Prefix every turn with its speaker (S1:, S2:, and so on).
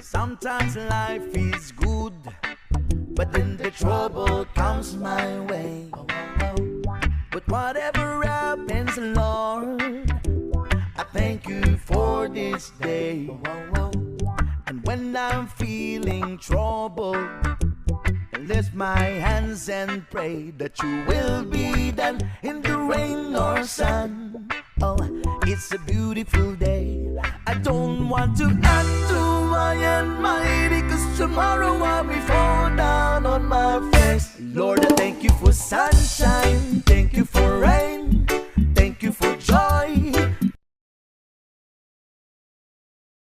S1: Sometimes life is good, but then the trouble comes my way. But whatever happens, Lord, I thank you for this day. And when I'm feeling troubled, I lift my hands and pray that you will be done in the rain or sun. Oh, it's a beautiful day. I don't want to act too high and mighty, 'cause tomorrow I'll be fall down on my face. Lord, I thank you for sunshine, thank you for rain.